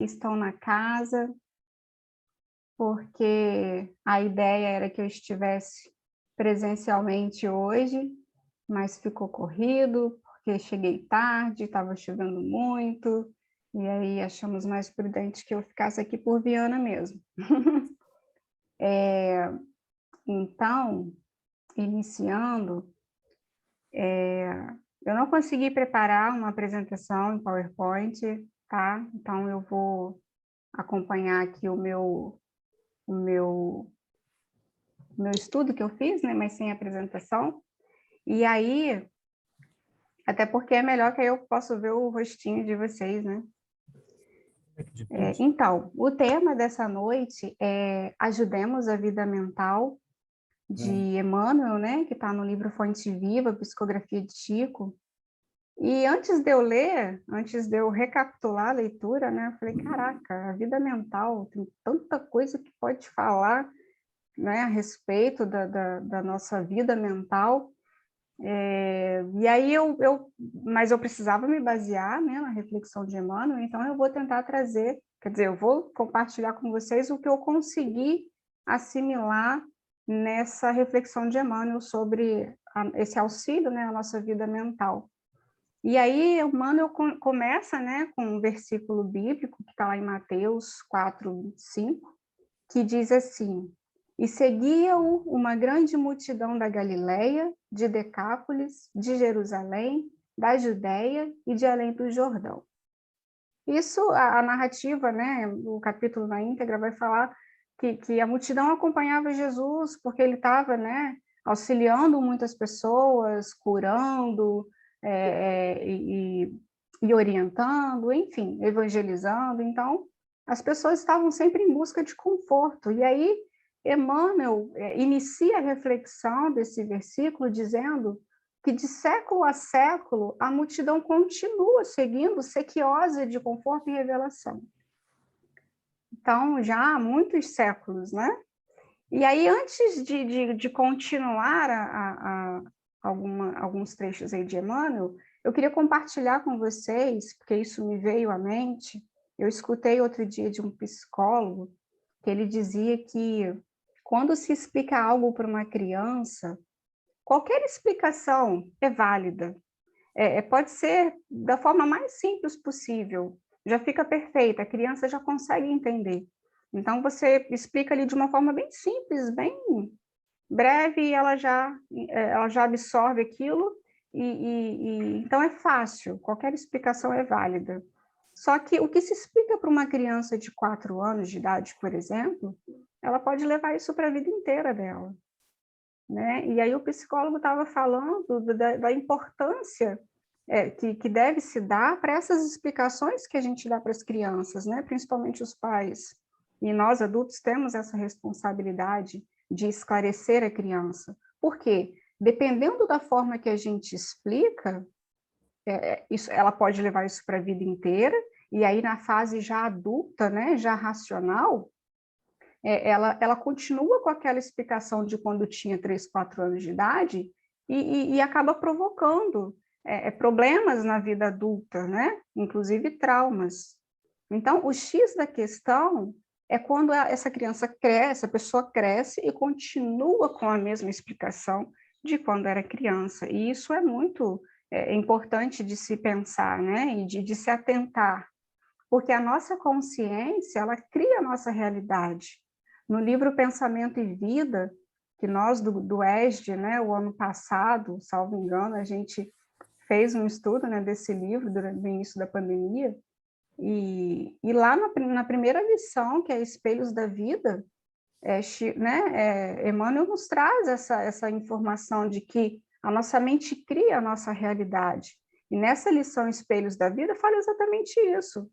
que estão na casa, porque a ideia era que eu estivesse presencialmente hoje, mas ficou corrido, porque cheguei tarde, estava chovendo muito, e aí achamos mais prudente que eu ficasse aqui por Viana mesmo. Então, iniciando, eu não consegui preparar uma apresentação em PowerPoint, tá? Então eu vou acompanhar aqui o meu estudo que eu fiz, né, mas sem apresentação. E aí, até porque é melhor que aí eu posso ver o rostinho de vocês, né? Então, o tema dessa noite é Ajudemos a Vida Mental, de Emmanuel, né, que está no livro Fonte Viva, Psicografia de Chico. E antes de eu ler, antes de eu recapitular a leitura, né, eu falei, caraca, a vida mental, tem tanta coisa que pode falar, né, a respeito da nossa vida mental. E aí mas eu precisava me basear, né, na reflexão de Emmanuel, então eu vou tentar trazer, quer dizer, eu vou compartilhar com vocês o que eu consegui assimilar nessa reflexão de Emmanuel sobre esse auxílio, né, à nossa vida mental. E aí Emmanuel começa, né, com um versículo bíblico que está lá em Mateus 4:5, que diz assim: e seguia-o uma grande multidão da Galileia, de Decápolis, de Jerusalém, da Judéia e de além do Jordão. Isso, a narrativa, né, o capítulo na íntegra vai falar que a multidão acompanhava Jesus porque ele estava, né, auxiliando muitas pessoas, curando e orientando, enfim, evangelizando. Então, as pessoas estavam sempre em busca de conforto. E aí, Emmanuel inicia a reflexão desse versículo dizendo que de século a século a multidão continua seguindo, sequiosa de conforto e revelação. Então, já há muitos séculos, né? E aí, antes de continuar alguns trechos aí de Emmanuel, eu queria compartilhar com vocês, porque isso me veio à mente. Eu escutei outro dia de um psicólogo que ele dizia que quando se explica algo para uma criança, qualquer explicação é válida. Pode ser da forma mais simples possível, já fica perfeita, a criança já consegue entender. Então, você explica ali de uma forma bem simples, bem breve, e ela já absorve aquilo, então é fácil, qualquer explicação é válida. Só que o que se explica para uma criança de 4 anos de idade, por exemplo, ela pode levar isso para a vida inteira dela. Né? E aí o psicólogo estava falando da importância que deve se dar para essas explicações que a gente dá para as crianças, né? Principalmente os pais. E nós, adultos, temos essa responsabilidade de esclarecer a criança. Por quê? Dependendo da forma que a gente explica, ela pode levar isso para a vida inteira, e aí na fase já adulta, né, já racional, ela continua com aquela explicação de quando tinha 3, 4 anos de idade e acaba provocando problemas na vida adulta, né? Inclusive traumas. Então, o X da questão é quando essa criança cresce, a pessoa cresce e continua com a mesma explicação de quando era criança. E isso é muito importante de se pensar, né? E de se atentar, porque a nossa consciência, ela cria a nossa realidade. No livro Pensamento e Vida, que nós do ESD, né, o ano passado, salvo engano, a gente fez um estudo, né, desse livro no início da pandemia, e lá na primeira lição, que é Espelhos da Vida, Emmanuel nos traz essa informação de que a nossa mente cria a nossa realidade. E nessa lição Espelhos da Vida fala exatamente isso,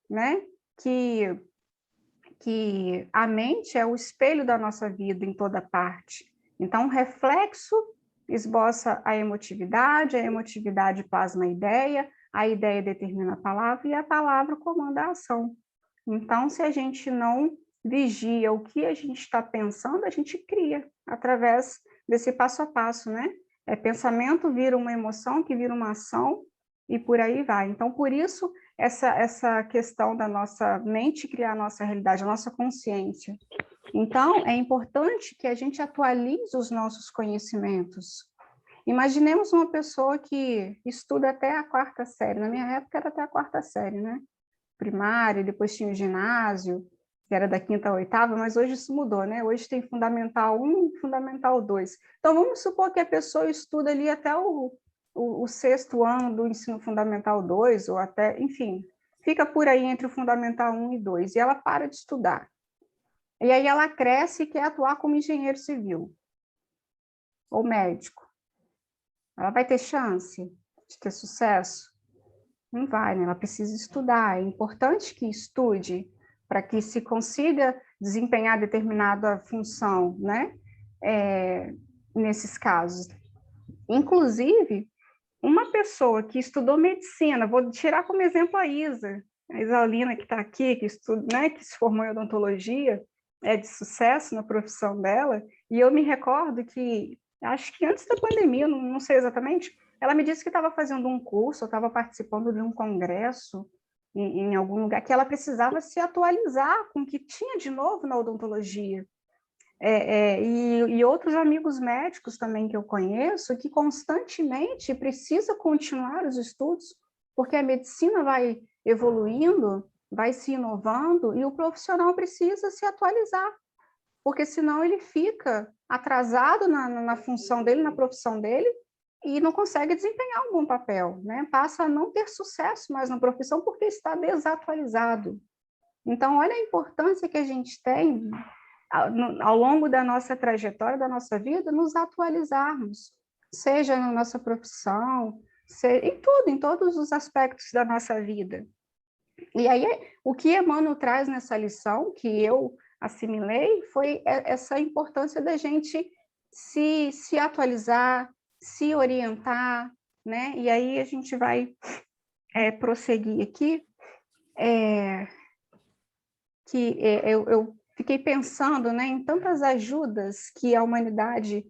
né? Que a mente é o espelho da nossa vida em toda parte. Então, o reflexo esboça a emotividade plasma a ideia determina a palavra e a palavra comanda a ação. Então, se a gente não vigia o que a gente está pensando, a gente cria através desse passo a passo, né? Pensamento vira uma emoção, que vira uma ação, e por aí vai. Então, por isso, essa questão da nossa mente criar a nossa realidade, a nossa consciência. Então, é importante que a gente atualize os nossos conhecimentos. Imaginemos uma pessoa que estuda até a 4ª série. Na minha época era até a 4ª série, né? Primária, depois tinha o ginásio, que era da 5ª à 8ª, mas hoje isso mudou, né? Hoje tem Fundamental 1 e Fundamental 2. Então, vamos supor que a pessoa estuda ali até o 6º ano do ensino fundamental 2, ou até, enfim, fica por aí entre o Fundamental 1 e 2, e ela para de estudar. E aí ela cresce e quer atuar como engenheiro civil, ou médico. Ela vai ter chance de ter sucesso? Não vai, né? Ela precisa estudar. É importante que estude para que se consiga desempenhar determinada função, né? Nesses casos. Inclusive, uma pessoa que estudou medicina, vou tirar como exemplo a Isalina que está aqui, que estuda, né, que se formou em odontologia, é de sucesso na profissão dela, e eu me recordo que, acho que antes da pandemia, não sei exatamente, ela me disse que estava fazendo um curso, estava participando de um congresso em algum lugar, que ela precisava se atualizar com o que tinha de novo na odontologia. E outros amigos médicos também que eu conheço, que constantemente precisa continuar os estudos, porque a medicina vai evoluindo, vai se inovando, e o profissional precisa se atualizar, porque senão ele fica atrasado na função dele, na profissão dele, e não consegue desempenhar um bom papel, né? Passa a não ter sucesso mais na profissão porque está desatualizado. Então, olha a importância que a gente tem ao longo da nossa trajetória, da nossa vida, nos atualizarmos, seja na nossa profissão, em tudo, em todos os aspectos da nossa vida. E aí, o que Emmanuel traz nessa lição, que eu assimilei, foi essa importância da gente se atualizar, se orientar, né? E aí a gente vai prosseguir aqui, eu fiquei pensando, né, em tantas ajudas que a humanidade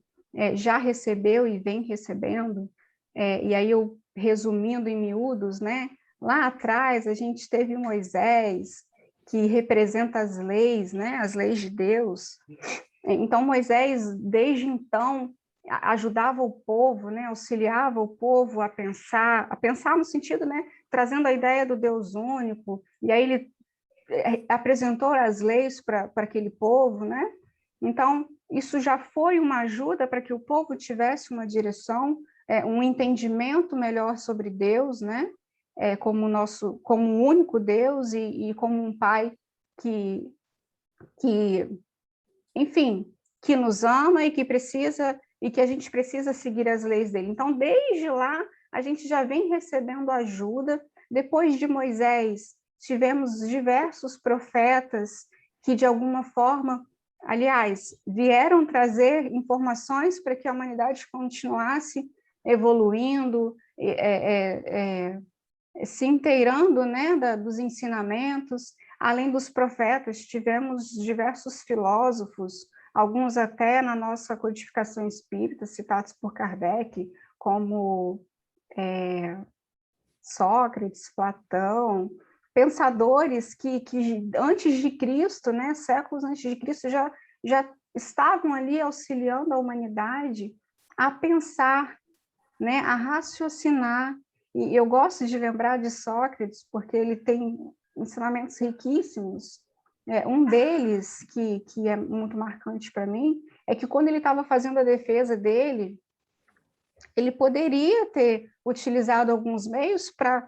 já recebeu e vem recebendo, e aí eu resumindo em miúdos, né, lá atrás a gente teve Moisés, que representa as leis, né, as leis de Deus. Então Moisés, desde então, ajudava o povo, né, auxiliava o povo a pensar no sentido, né, trazendo a ideia do Deus único, e aí ele apresentou as leis para aquele povo, né? Então, isso já foi uma ajuda para que o povo tivesse uma direção, um entendimento melhor sobre Deus, né? Como um único Deus e como um Pai que, enfim, que nos ama e que a gente precisa seguir as leis dele. Então, desde lá, a gente já vem recebendo ajuda. Depois de Moisés, tivemos diversos profetas que, de alguma forma, aliás, vieram trazer informações para que a humanidade continuasse evoluindo, se inteirando, né, dos ensinamentos. Além dos profetas, tivemos diversos filósofos, alguns até na nossa codificação espírita, citados por Kardec, como Sócrates, Platão, pensadores que antes de Cristo, né, séculos antes de Cristo, já estavam ali auxiliando a humanidade a pensar, né, a raciocinar. E eu gosto de lembrar de Sócrates, porque ele tem ensinamentos riquíssimos. Um deles, que é muito marcante para mim, é que quando ele estava fazendo a defesa dele, ele poderia ter utilizado alguns meios para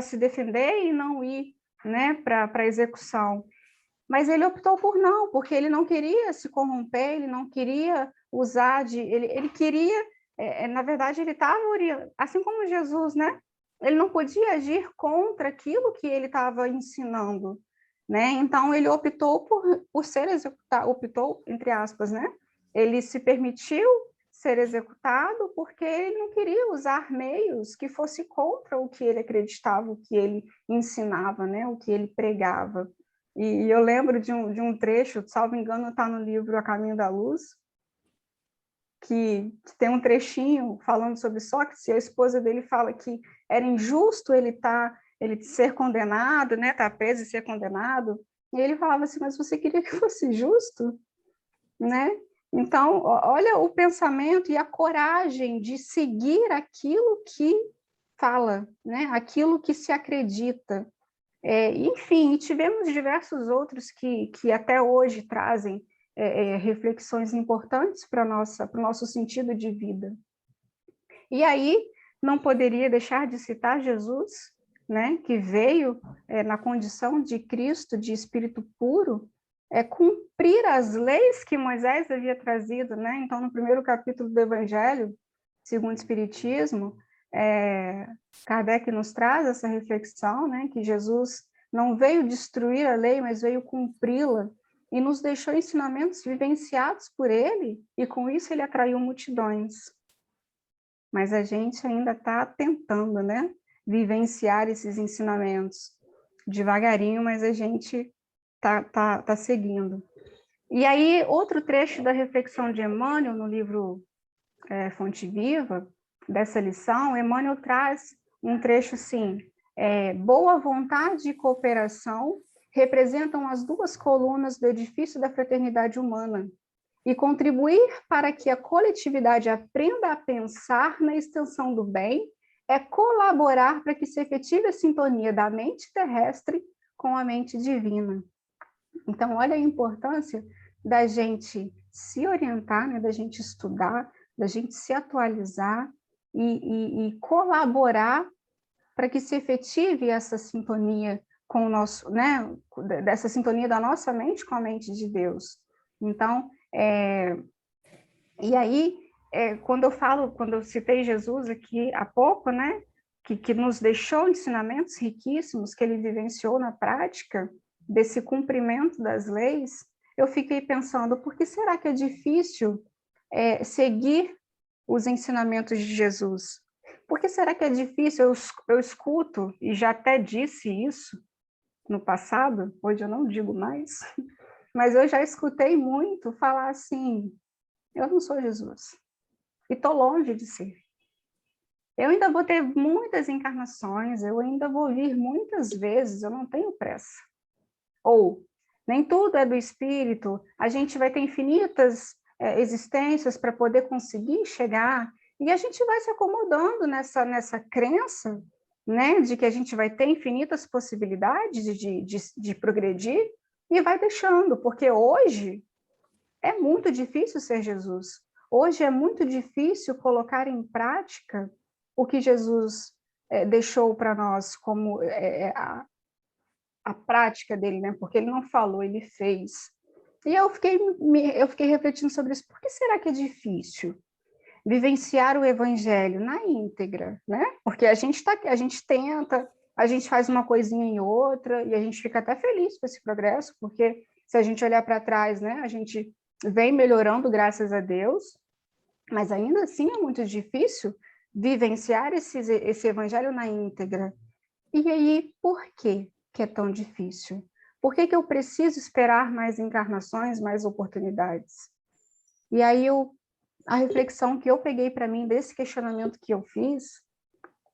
se defender e não ir, né, para a execução. Mas ele optou por não, porque ele não queria se corromper, ele não queria usar ele queria, na verdade, ele estava, assim como Jesus, né? Ele não podia agir contra aquilo que ele estava ensinando, né? Então, ele optou por ser executado, optou, entre aspas, né? Ele se permitiu ser executado porque ele não queria usar meios que fosse contra o que ele acreditava, o que ele ensinava, né? O que ele pregava. E eu lembro de um trecho, salvo engano, está no livro A Caminho da Luz, que tem um trechinho falando sobre Sócrates, e a esposa dele fala que era injusto ele estar ele ser condenado, né, estar preso e ser condenado, e ele falava assim, mas você queria que fosse justo, né? Então, olha o pensamento e a coragem de seguir aquilo que fala, né? Aquilo que se acredita. Enfim, tivemos diversos outros que até hoje trazem reflexões importantes para o nosso sentido de vida. E aí, não poderia deixar de citar Jesus, né, que veio na condição de Cristo, de espírito puro, cumprir as leis que Moisés havia trazido, né? Então, no primeiro capítulo do Evangelho, segundo o Espiritismo, Kardec nos traz essa reflexão, né, que Jesus não veio destruir a lei, mas veio cumpri-la, e nos deixou ensinamentos vivenciados por ele, e com isso ele atraiu multidões. Mas a gente ainda está tentando, né, vivenciar esses ensinamentos devagarinho, mas a gente tá seguindo. E aí, outro trecho da reflexão de Emmanuel, no livro Fonte Viva, dessa lição, Emmanuel traz um trecho assim, boa vontade e cooperação representam as duas colunas do edifício da fraternidade humana, e contribuir para que a coletividade aprenda a pensar na extensão do bem é colaborar para que se efetive a sintonia da mente terrestre com a mente divina. Então, olha a importância da gente se orientar, né, da gente estudar, da gente se atualizar e colaborar para que se efetive essa sintonia com o nosso, né, dessa sintonia da nossa mente com a mente de Deus. Então, e aí, quando eu citei Jesus aqui há pouco, né, que nos deixou ensinamentos riquíssimos que ele vivenciou na prática desse cumprimento das leis, eu fiquei pensando, por que será que é difícil seguir os ensinamentos de Jesus? Por que será que é difícil? Eu escuto, e já até disse isso no passado, hoje eu não digo mais, mas eu já escutei muito falar assim, eu não sou Jesus, e estou longe de ser. Eu ainda vou ter muitas encarnações, eu ainda vou vir muitas vezes, eu não tenho pressa. Ou, nem tudo é do espírito, a gente vai ter infinitas existências para poder conseguir chegar, e a gente vai se acomodando nessa crença, né, de que a gente vai ter infinitas possibilidades de progredir, e vai deixando, porque hoje é muito difícil ser Jesus. Hoje é muito difícil colocar em prática o que Jesus deixou para nós como a prática dele, né? Porque ele não falou, ele fez. E eu fiquei refletindo sobre isso. Por que será que é difícil vivenciar o evangelho na íntegra, né? Porque a gente tenta, a gente faz uma coisinha e outra, e a gente fica até feliz com esse progresso, porque se a gente olhar para trás, né, a gente vem melhorando, graças a Deus, mas ainda assim é muito difícil vivenciar esse evangelho na íntegra. E aí, por que é tão difícil? Por que eu preciso esperar mais encarnações, mais oportunidades? E aí, a reflexão que eu peguei para mim desse questionamento que eu fiz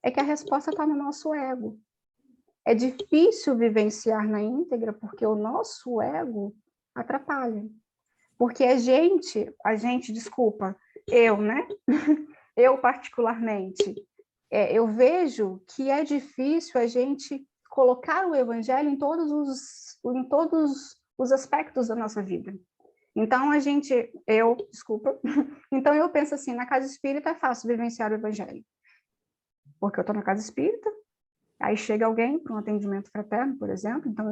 é que a resposta está no nosso ego. É difícil vivenciar na íntegra porque o nosso ego atrapalha. Porque desculpa, eu, né? Eu particularmente, eu vejo que é difícil a gente colocar o evangelho em todos os aspectos da nossa vida. Então, então eu penso assim, na casa espírita é fácil vivenciar o evangelho. Porque eu estou na casa espírita, aí chega alguém para um atendimento fraterno, por exemplo, então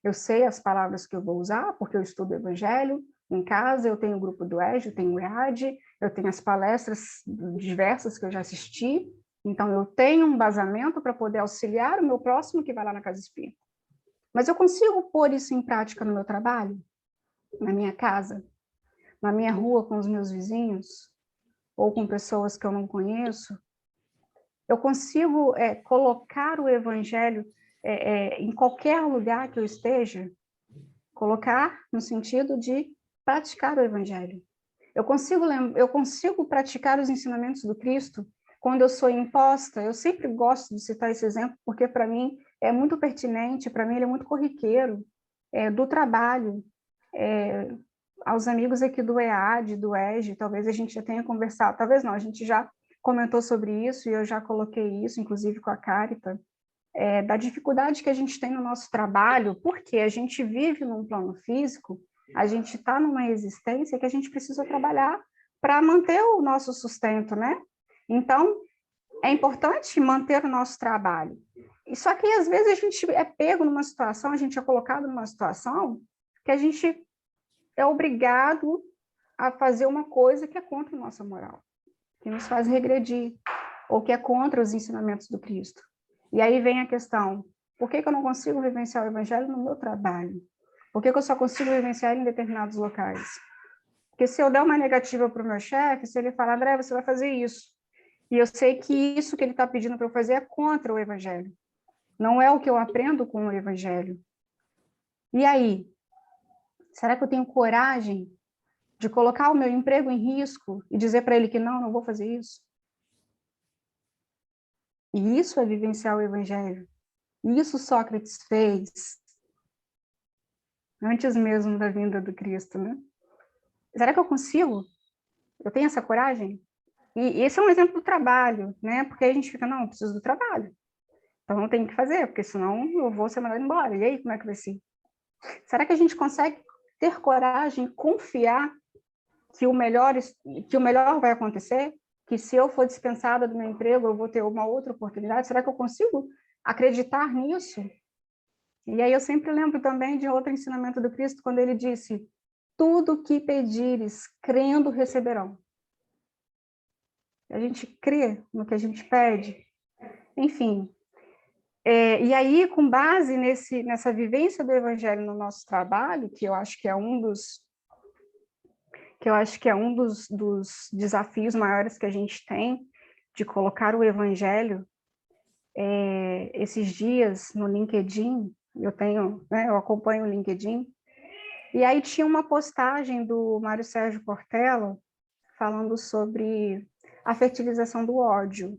eu sei as palavras que eu vou usar, porque eu estudo o evangelho. Em casa, eu tenho o grupo do EJA, eu tenho o EAD, eu tenho as palestras diversas que eu já assisti, então eu tenho um embasamento para poder auxiliar o meu próximo que vai lá na casa espírita. Mas eu consigo pôr isso em prática no meu trabalho, na minha casa, na minha rua com os meus vizinhos, ou com pessoas que eu não conheço? Eu consigo colocar o evangelho em qualquer lugar que eu esteja? Colocar no sentido de praticar o evangelho. Eu consigo praticar os ensinamentos do Cristo quando eu sou imposta, eu sempre gosto de citar esse exemplo, porque para mim é muito pertinente, para mim ele é muito corriqueiro, do trabalho. Aos amigos aqui do EAD, do EGE, talvez a gente já tenha conversado, talvez não, a gente já comentou sobre isso, e eu já coloquei isso, inclusive com a Carita, da dificuldade que a gente tem no nosso trabalho, porque a gente vive num plano físico, a gente está numa existência que a gente precisa trabalhar para manter o nosso sustento, né? Então, é importante manter o nosso trabalho. E só que, às vezes, a gente é pego numa situação, a gente é colocado numa situação que a gente é obrigado a fazer uma coisa que é contra a nossa moral, que nos faz regredir, ou que é contra os ensinamentos do Cristo. E aí vem a questão, por que eu não consigo vivenciar o evangelho no meu trabalho? Por que eu só consigo vivenciar ele em determinados locais? Porque se eu der uma negativa para o meu chefe, se ele falar, André, você vai fazer isso, e eu sei que isso que ele está pedindo para eu fazer é contra o evangelho, não é o que eu aprendo com o evangelho. E aí? Será que eu tenho coragem de colocar o meu emprego em risco e dizer para ele que não vou fazer isso? E isso é vivenciar o evangelho. Isso Sócrates fez antes mesmo da vinda do Cristo, né? Será que eu consigo? Eu tenho essa coragem? E esse é um exemplo do trabalho, né? Porque aí a gente fica, não, eu preciso do trabalho. Então eu tenho que fazer, porque senão eu vou ser mandado embora. E aí, como é que vai ser? Será que a gente consegue ter coragem, confiar que o melhor vai acontecer? Que se eu for dispensada do meu emprego, eu vou ter uma outra oportunidade? Será que eu consigo acreditar nisso? E aí eu sempre lembro também de outro ensinamento do Cristo, quando ele disse, tudo que pedires, crendo, receberão. A gente crê no que a gente pede. Enfim, e aí, com base nessa vivência do evangelho no nosso trabalho, que eu acho que é um dos desafios maiores que a gente tem, de colocar o evangelho, esses dias no LinkedIn, eu acompanho o LinkedIn, e aí tinha uma postagem do Mário Sérgio Cortella falando sobre a fertilização do ódio.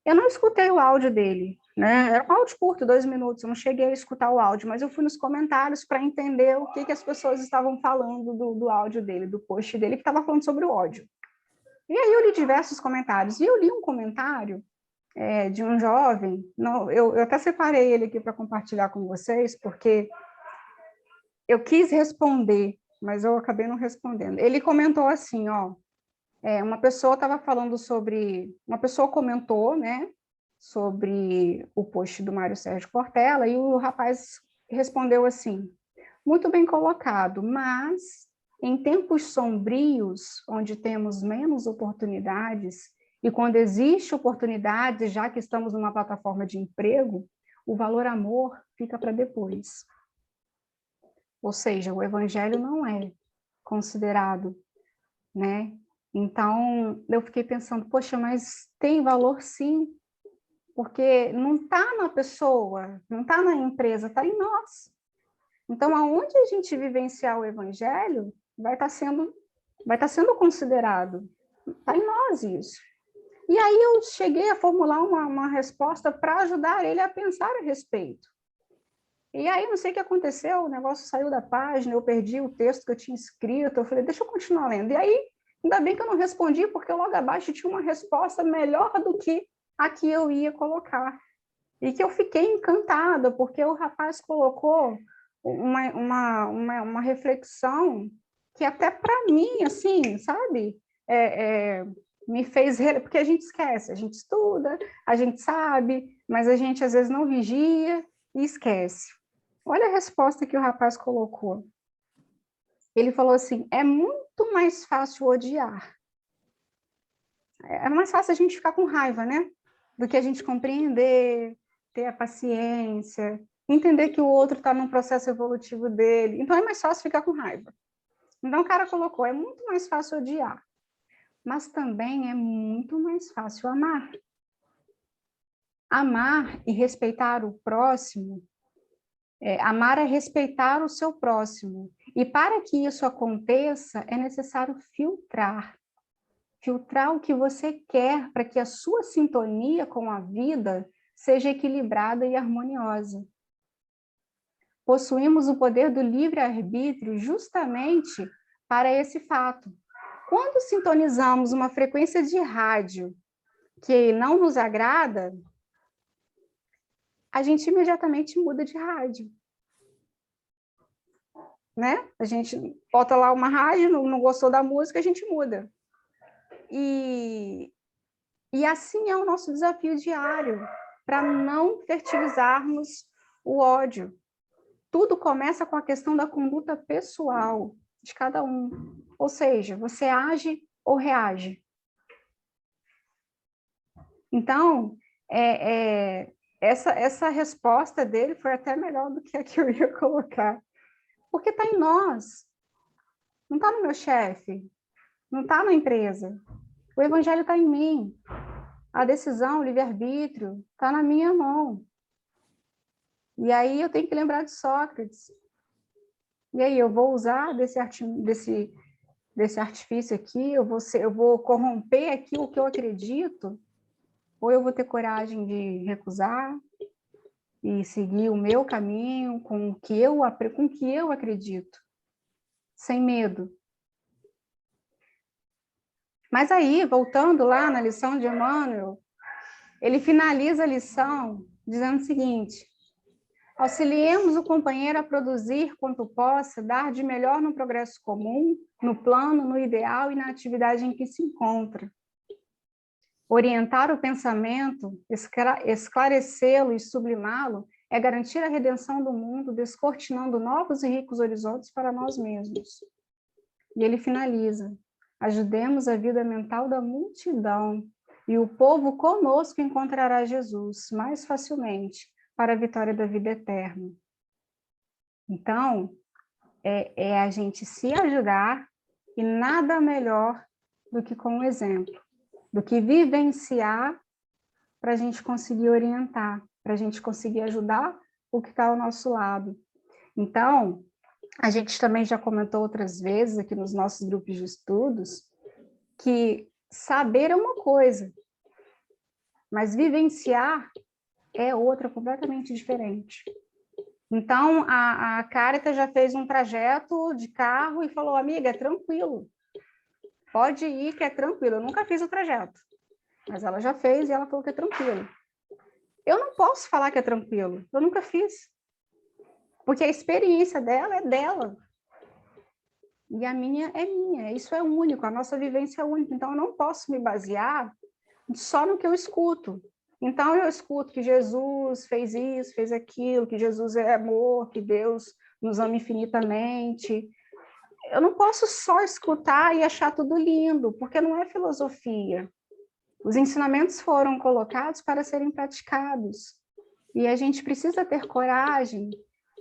Eu não escutei o áudio dele, né? Era um áudio curto, 2 minutos, eu não cheguei a escutar o áudio, mas eu fui nos comentários para entender o que as pessoas estavam falando do áudio dele, do post dele, que estava falando sobre o ódio. E aí eu li diversos comentários, e eu li um comentário de um jovem, eu até separei ele aqui para compartilhar com vocês, porque eu quis responder, mas eu acabei não respondendo. Ele comentou assim, uma pessoa comentou, né, sobre o post do Mário Sérgio Cortella, e o rapaz respondeu assim, muito bem colocado, mas em tempos sombrios, onde temos menos oportunidades, e quando existe oportunidade, já que estamos numa plataforma de emprego, o valor amor fica para depois. Ou seja, o evangelho não é considerado, né? Então, eu fiquei pensando, poxa, mas tem valor sim, porque não está na pessoa, não está na empresa, está em nós. Então, aonde a gente vivenciar o evangelho, vai estar sendo considerado. Está em nós isso. E aí eu cheguei a formular uma resposta para ajudar ele a pensar a respeito. E aí, não sei o que aconteceu, o negócio saiu da página, eu perdi o texto que eu tinha escrito, eu falei, deixa eu continuar lendo. E aí, ainda bem que eu não respondi, porque logo abaixo tinha uma resposta melhor do que a que eu ia colocar. E que eu fiquei encantada, porque o rapaz colocou uma reflexão que até para mim, assim, sabe, me fez... Porque a gente esquece, a gente estuda, a gente sabe, mas a gente às vezes não vigia e esquece. Olha a resposta que o rapaz colocou. Ele falou assim, é muito mais fácil odiar. É mais fácil a gente ficar com raiva, né? Do que a gente compreender, ter a paciência, entender que o outro está num processo evolutivo dele. Então, é mais fácil ficar com raiva. Então, o cara colocou, é muito mais fácil odiar. Mas também é muito mais fácil amar. Amar e respeitar o próximo, amar é respeitar o seu próximo. E para que isso aconteça, é necessário filtrar. filtrar o que você quer para que a sua sintonia com a vida seja equilibrada e harmoniosa. Possuímos o poder do livre-arbítrio justamente para esse fato. Quando sintonizamos uma frequência de rádio que não nos agrada, a gente imediatamente muda de rádio. Né? A gente bota lá uma rádio, não gostou da música, a gente muda. E assim é o nosso desafio diário, para não fertilizarmos o ódio. Tudo começa com a questão da conduta pessoal de cada um. Ou seja, você age ou reage. Então, essa resposta dele foi até melhor do que a que eu ia colocar. Porque está em nós. Não está no meu chefe. Não está na empresa. O evangelho está em mim. A decisão, o livre-arbítrio, está na minha mão. E aí eu tenho que lembrar de Sócrates. E aí eu vou usar desse artifício aqui, eu vou corromper aqui o que eu acredito, ou eu vou ter coragem de recusar e seguir o meu caminho com o que eu acredito, sem medo. Mas aí, voltando lá na lição de Emmanuel, ele finaliza a lição dizendo o seguinte: auxiliemos o companheiro a produzir quanto possa, dar de melhor no progresso comum, no plano, no ideal e na atividade em que se encontra. Orientar o pensamento, esclarecê-lo e sublimá-lo é garantir a redenção do mundo, descortinando novos e ricos horizontes para nós mesmos. E ele finaliza: ajudemos a vida mental da multidão, e o povo conosco encontrará Jesus mais facilmente para a vitória da vida eterna. Então, é a gente se ajudar, e nada melhor do que com o exemplo, do que vivenciar para a gente conseguir orientar, para a gente conseguir ajudar o que está ao nosso lado. Então, a gente também já comentou outras vezes aqui nos nossos grupos de estudos que saber é uma coisa, mas vivenciar é outra completamente diferente. Então, a Caritas já fez um trajeto de carro e falou: amiga, é tranquilo, pode ir que é tranquilo. Eu nunca fiz o trajeto, mas ela já fez e ela falou que é tranquilo. Eu não posso falar que é tranquilo, eu nunca fiz, porque a experiência dela é dela. E a minha é minha, isso é único, a nossa vivência é única, então eu não posso me basear só no que eu escuto. Então eu escuto que Jesus fez isso, fez aquilo, que Jesus é amor, que Deus nos ama infinitamente. Eu não posso só escutar e achar tudo lindo, porque não é filosofia. Os ensinamentos foram colocados para serem praticados. E a gente precisa ter coragem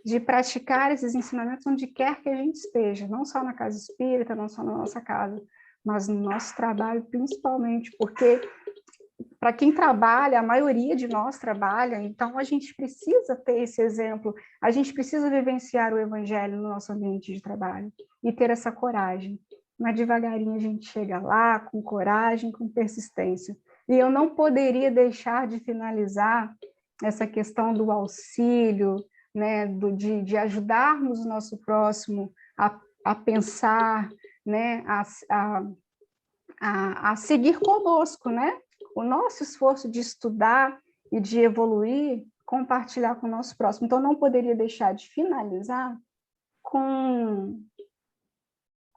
de praticar esses ensinamentos onde quer que a gente esteja, não só na casa espírita, não só na nossa casa, mas no nosso trabalho principalmente, porque para quem trabalha, a maioria de nós trabalha, então a gente precisa ter esse exemplo, a gente precisa vivenciar o evangelho no nosso ambiente de trabalho e ter essa coragem. Mas devagarinho a gente chega lá, com coragem, com persistência. E eu não poderia deixar de finalizar essa questão do auxílio, né, de ajudarmos o nosso próximo a pensar, né, a seguir conosco, né? O nosso esforço de estudar e de evoluir, compartilhar com o nosso próximo. Então, não poderia deixar de finalizar com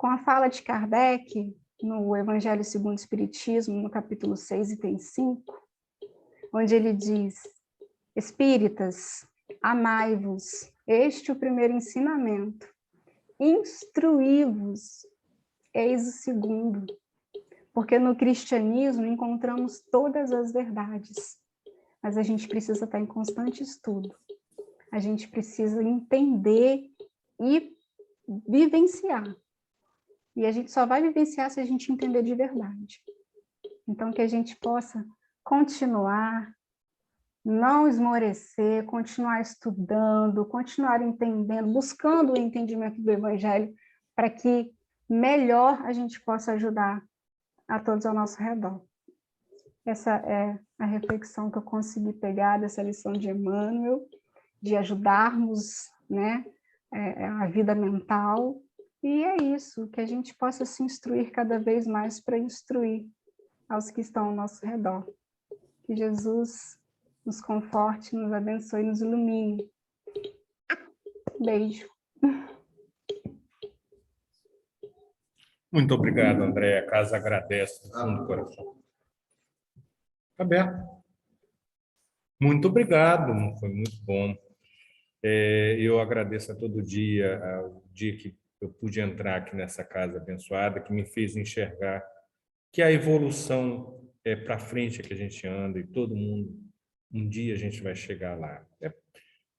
a fala de Kardec, no Evangelho segundo o Espiritismo, no capítulo 6, item 5, onde ele diz: espíritas, amai-vos, este é o primeiro ensinamento. Instruí-vos, eis o segundo. Porque no cristianismo encontramos todas as verdades, mas a gente precisa estar em constante estudo. A gente precisa entender e vivenciar. E a gente só vai vivenciar se a gente entender de verdade. Então, que a gente possa continuar, não esmorecer, continuar estudando, continuar entendendo, buscando o entendimento do Evangelho, para que melhor a gente possa ajudar a todos ao nosso redor. Essa é a reflexão que eu consegui pegar dessa lição de Emmanuel, de ajudarmos, né, a vida mental. E é isso, que a gente possa se instruir cada vez mais para instruir aos que estão ao nosso redor. Que Jesus nos conforte, nos abençoe, nos ilumine. Beijo. Muito obrigado, André. A casa agradece do fundo do coração. Tá aberto. Muito obrigado, foi muito bom. Eu agradeço a todo dia, o dia que eu pude entrar aqui nessa casa abençoada, que me fez enxergar que a evolução é para frente que a gente anda e todo mundo, um dia a gente vai chegar lá. É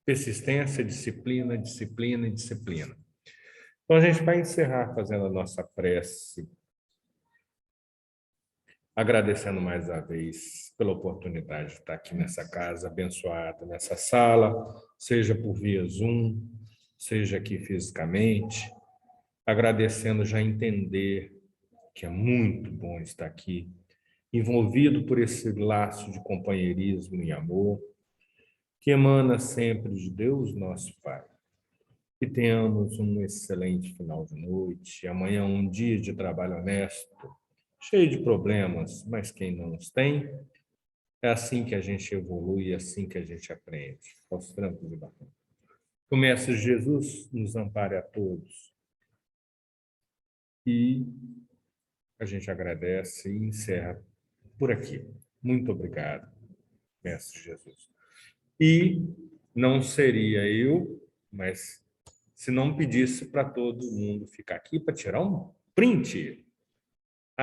persistência, disciplina, disciplina e disciplina. Então a gente vai encerrar fazendo a nossa prece, agradecendo mais uma vez pela oportunidade de estar aqui nessa casa abençoada, nessa sala, seja por via Zoom, seja aqui fisicamente, agradecendo já entender que é muito bom estar aqui, envolvido por esse laço de companheirismo e amor, que emana sempre de Deus, nosso Pai. Que tenhamos um excelente final de noite, amanhã um dia de trabalho honesto, cheio de problemas, mas quem não os tem, é assim que a gente evolui, é assim que a gente aprende, aos trancos e barrancos. Que o Mestre Jesus nos ampare a todos. E a gente agradece e encerra por aqui. Muito obrigado, Mestre Jesus. E não seria eu, mas se não pedisse para todo mundo ficar aqui para tirar um print